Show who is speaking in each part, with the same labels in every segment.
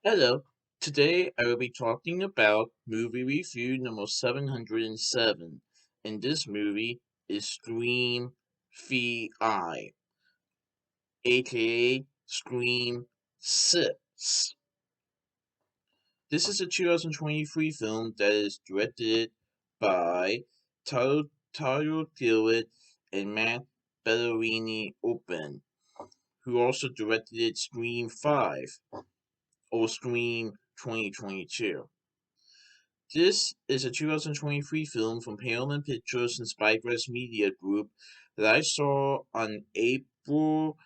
Speaker 1: Hello. Today I will be talking about movie review number 707. And this movie is Scream VI, aka Scream 6. This is a 2023 film that is directed by Tyler Gillett and Matt Bellerini Open, who also directed Scream 5 or Scream 2022. This is a 2023 film from Paramount Pictures and Spyglass Media Group that I saw on April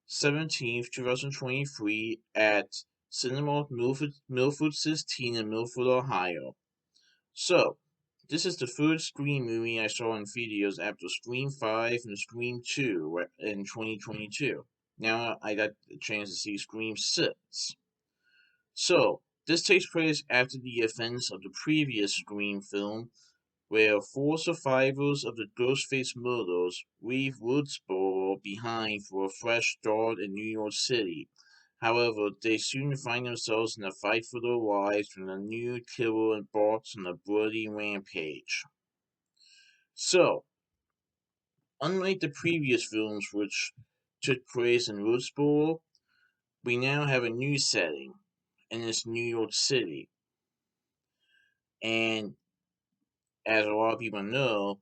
Speaker 1: 17th, 2023 at Cinemark Milford 16 in Milford, Ohio. So, this is the first Scream movie I saw in theaters after Scream 5 and Scream 2 in 2022. Now I got the chance to see Scream 6. So, this takes place after the events of the previous Scream film, where four survivors of the Ghostface murders leave Woodsboro behind for a fresh start in New York City. However, they soon find themselves in a fight for their lives when a new killer embarks on a bloody rampage. So, unlike the previous films which took place in Woodsboro, we now have a new setting, and it's New York City. And as a lot of people know,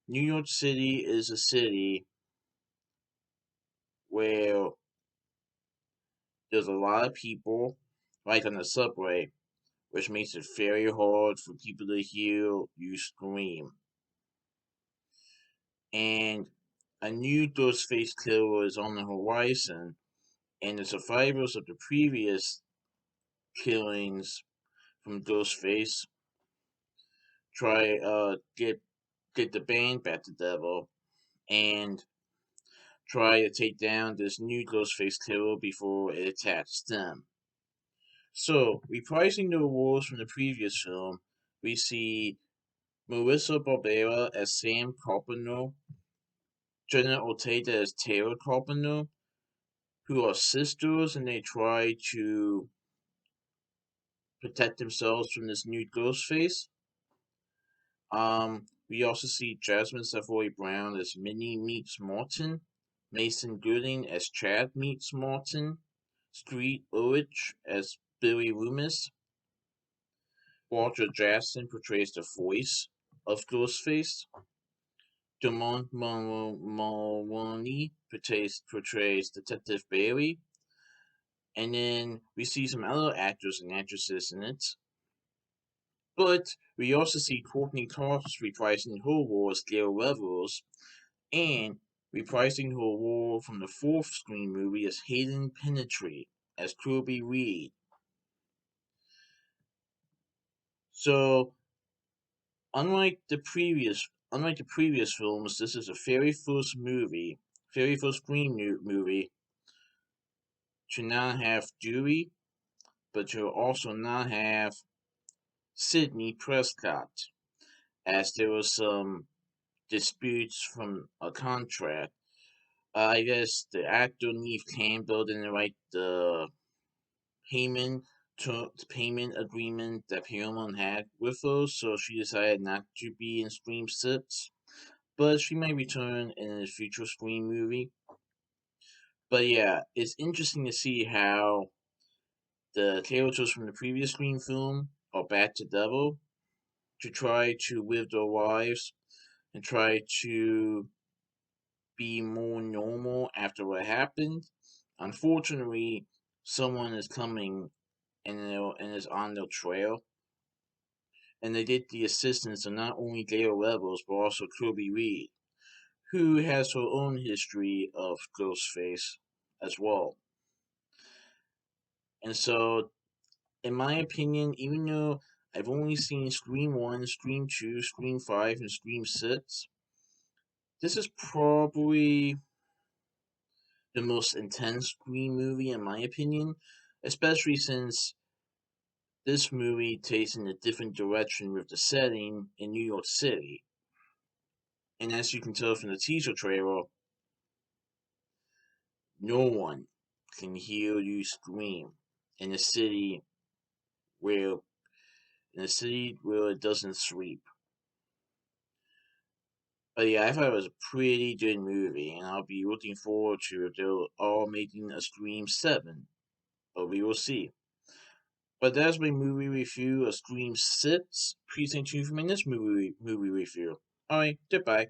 Speaker 1: New York City is a city where there's a lot of people, like on the subway, which makes it very hard for people to hear you scream. And a new Ghostface killer is on the horizon, and the survivors of the previous killings from Ghostface try get the band back together and try to take down this new Ghostface killer before it attacks them. So, reprising the roles from the previous film, we see Melissa Barbera as Sam Carpenter, Jenna Ortega as Taylor Carpenter, who are sisters and they try to protect themselves from this new Ghostface. We also see Jasmine Savoy Brown as Minnie meets Martin, Mason Gooding as Chad meets Martin, Street Ulrich as Billy Loomis, Walter Jackson portrays the voice of Ghostface, Dumont Mulroney portrays Detective Bailey, and then we see some other actors and actresses in it. But we also see Courtney Cox reprising her role as Gail Levels, and reprising her role from the fourth Scream movie as Hayden Penetry as Kirby Reed. So, unlike the previous films, this is the very first Scream movie to not have Dewey, but to also not have Sidney Prescott, as there was some disputes from a contract. I guess the actor Neve Campbell didn't like the payment payment agreement that Paramount had with her, so she decided not to be in Scream 6. But she might return in a future Scream movie. But yeah, it's interesting to see how the characters from the previous Scream film are back to Devil to try to live their lives and try to be more normal after what happened. Unfortunately, someone is coming and is on their trail, and they get the assistance of not only Gail Levels but also Kirby Reed, who has her own history of Ghostface as well. And so, in my opinion, even though I've only seen Scream 1, Scream 2, Scream 5, and Scream 6, this is probably the most intense Scream movie in my opinion, especially since this movie takes in a different direction with the setting in New York City. And as you can tell from the teaser trailer, no one can hear you scream in a city where in a city where it doesn't sleep. But yeah, I thought it was a pretty good movie, and I'll be looking forward to if they're all making a Scream 7. But we will see. But that's my movie review of Scream 6. Please stay tuned for my next movie review. Alright, goodbye.